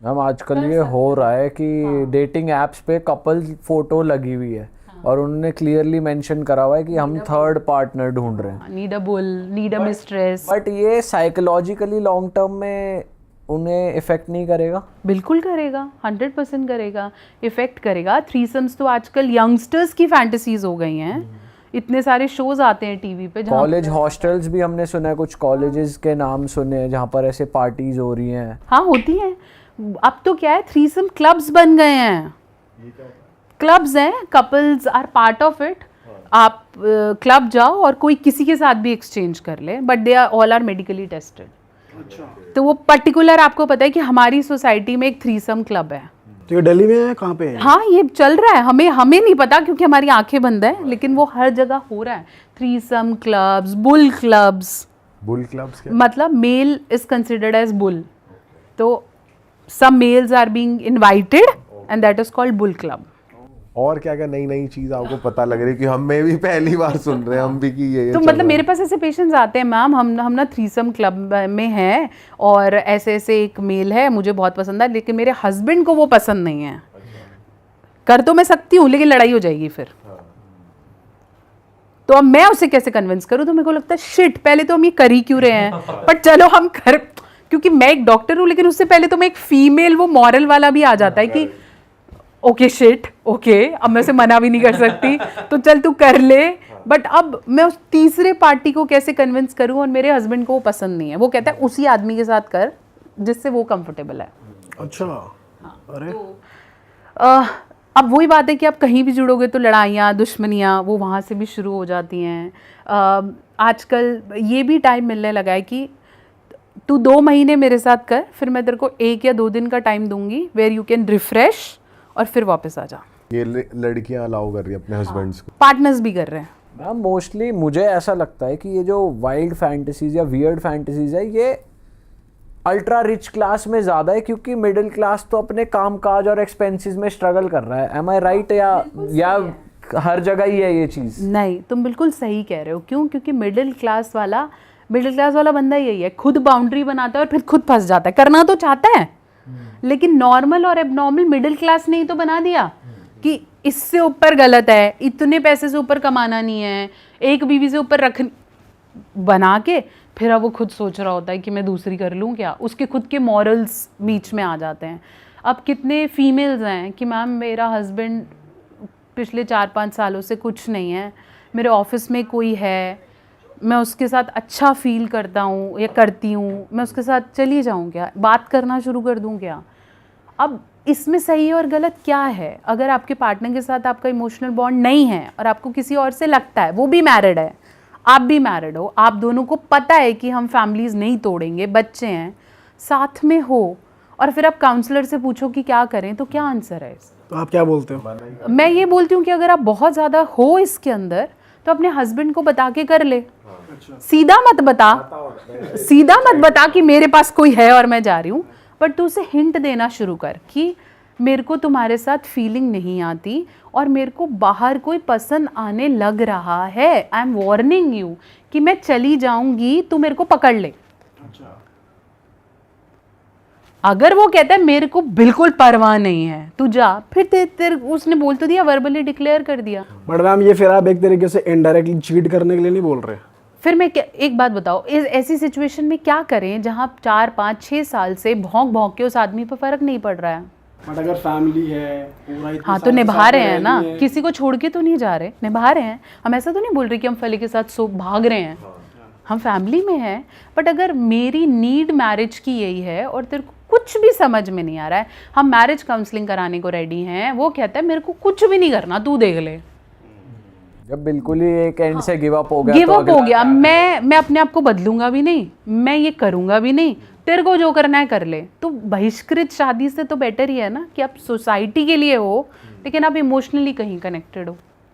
Ma'am आजकल ये हो रहा है कि डेटिंग एप्स पे कपल फोटो लगी हुई है और उन्होंने क्लियरली मेंशन करा हुआ है कि हम थर्ड पार्टनर ढूंढ रहे हैं। Need a bull, need a mistress. But ये साइकोलॉजिकली लॉन्ग टर्म में उन्हें इफेक्ट नहीं करेगा? बिल्कुल करेगा, 100% करेगा, इफेक्ट करेगा। थ्रीसम्स तो आजकल यंगस्टर्स की फैंटेसीज हो गई हैं। इतने सारे शोज आते हैं टीवी पे जहाँ कॉलेज हॉस्टल्स भी हमने सुना है, कुछ कॉलेजेस के नाम सुने हैं जहाँ पर ऐसे पार्टीज हो रही हैं। हाँ होती हैं। अब तो क्या है, थ्रीसम क्लब्स बन गए हैं। क्लब्स हैं, couples are part of it. आप क्लब जाओ और कोई किसी के साथ भी एक्सचेंज कर ले, but they are all are medically tested. तो वो पर्टिकुलर आपको पता है कि हमारी सोसाइटी में एक थ्रीसम क्लब है। तो ये दिल्ली में है, कहाँ पे है? हाँ ये चल रहा है, हमें नहीं पता क्योंकि हमारी आंखें बंद है, लेकिन वो हर जगह हो रहा है। Threesome clubs, bull clubs. Bull clubs क्या? मतलब male is considered as bull, तो some males are being invited and that is called bull club. और क्या क्या नई नई चीज आपको पता लग रही है कि हम भी पहली बार सुन रहे हैं, हम भी कि ये तो चल मतलब रहा मेरे पास ऐसे पेशेंट्स आते हैं, मैम हम ना थ्रीसम क्लब में हैं और ऐसे ऐसे एक मेल है, मुझे बहुत पसंद है लेकिन मेरे हस्बैंड को वो पसंद नहीं है। कर तो मैं सकती हूँ लेकिन लड़ाई हो जाएगी फिर। तो अब मैं उसे कैसे कन्विंस करूँ? तो मेरे को लगता है शिट, पहले तो हम ये कर ही क्यों रहे हैं, पर चलो हम कर, क्योंकि मैं एक डॉक्टर हूँ लेकिन उससे पहले तो मैं एक फीमेल, वो मॉरल वाला भी आ जाता है कि ओके शिट, ओके अब मैं उसे मना भी नहीं कर सकती तो चल तू कर ले। बट अब मैं उस तीसरे पार्टी को कैसे कन्विंस करूँ? और मेरे हस्बैंड को वो पसंद नहीं है, वो कहता है उसी आदमी के साथ कर जिससे वो कंफर्टेबल है। अच्छा। अरे अब वही बात है कि आप कहीं भी जुड़ोगे तो लड़ाइयाँ, दुश्मनियाँ वो वहाँ से भी शुरू हो जाती हैं। आजकल ये भी टाइम मिलने लगा है कि तू 2 महीने मेरे साथ कर, फिर मैं तेरे को 1 या 2 दिन का टाइम दूंगी वेयर यू कैन रिफ्रेश, और फिर वापस आ जा। ये लड़कियां अलाउ कर रही है अपने हस्बैंड्स को? पार्टनर्स भी कर रहे हैं। मैम मोस्टली मुझे ऐसा लगता है कि ये जो वाइल्ड फैंटेसीज या वियर्ड फैंटेसीज है ये अल्ट्रा रिच क्लास में ज़्यादा है, क्योंकि मिडिल क्लास तो अपने कामकाज और एक्सपेंसेस में स्ट्रगल कर रहा है। एम आई राइट? या हर जगह ही है ये चीज़? नहीं, तुम बिल्कुल सही कह रहे हो। क्यों? क्योंकि मिडिल क्लास वाला बंदा यही है, खुद बाउंड्री बनाता है और फिर खुद फंस जाता है। करना तो चाहता है लेकिन नॉर्मल और एबनॉर्मल मिडिल क्लास ने ही तो बना दिया कि इससे ऊपर गलत है, इतने पैसे से ऊपर कमाना नहीं है, एक बीवी से ऊपर रख बना के फिर अब वो खुद सोच रहा होता है कि मैं दूसरी कर लूँ क्या। उसके खुद के मॉरल्स बीच में आ जाते हैं। अब कितने फीमेल्स हैं कि मैम मेरा हस्बैंड पिछले 4-5 सालों से कुछ नहीं है, मेरे ऑफिस में कोई है, मैं उसके साथ अच्छा फील करता हूँ या करती हूँ, मैं उसके साथ चली जाऊँ क्या, बात करना शुरू कर दूँ क्या? अब इसमें सही और गलत क्या है? अगर आपके पार्टनर के साथ आपका इमोशनल बॉन्ड नहीं है और आपको किसी और से लगता है, वो भी मैरिड है, आप भी मैरिड हो, आप दोनों को पता है कि हम फैमिलीज नहीं तोड़ेंगे, बच्चे हैं, साथ में हो, और फिर आप काउंसलर से पूछो कि क्या करें, तो क्या आंसर है? तो आप क्या बोलते हो? मैं ये बोलती हूँ कि अगर आप बहुत ज़्यादा हो इसके अंदर तो अपने हस्बैंड को बता के कर ले। सीधा मत बता कि मेरे पास कोई है और मैं जा रही हूँ, बट तू उसे हिंट देना शुरू कर कि मेरे को तुम्हारे साथ फीलिंग नहीं आती और मेरे को बाहर कोई पसंद आने लग रहा है, आई एम वार्निंग यू कि मैं चली जाऊंगी, तू मेरे को पकड़ ले। अगर वो कहता है मेरे को बिल्कुल परवाह नहीं है, तू जा, फिर उसने बोल तो दिया, वर्बली डिक्लेयर कर दिया। बट मैम ये फिर आप एक तरीके से इनडायरेक्टली चीट करने के लिए नहीं बोल रहे? फिर मैं एक बात बताओ, ऐसी सिचुएशन में क्या करें जहाँ 4-5-6 साल से भौंक के उस आदमी पर फर्क नहीं पड़ रहा है? बट अगर फैमिली है पूरा, हाँ तो निभा रहे हैं ना, किसी को छोड़ के तो नहीं जा रहे, निभा रहे हैं। हम ऐसा तो नहीं बोल रहे कि हम फली के साथ भाग रहे हैं, हम फैमिली में हैं। बट अगर मेरी नीड मैरिज की यही है और तेरे को कुछ भी समझ में नहीं आ रहा है, हम मैरिज काउंसलिंग कराने को रेडी हैं, वो कहता है मेरे को कुछ भी नहीं करना, तू देख ले। जब बिल्कुल ही एक एंड से गिव अप हो गया, मैं अपने आप को बदलूंगा भी नहीं, मैं ये करूंगा भी नहीं, तेरे को जो करना है कर ले। तो बहिष्कृत शादी से तो बेटर ही है ना कि आप सोसाइटी के लिए हो लेकिन आप इमोशनली कहीं कनेक्टेड हो।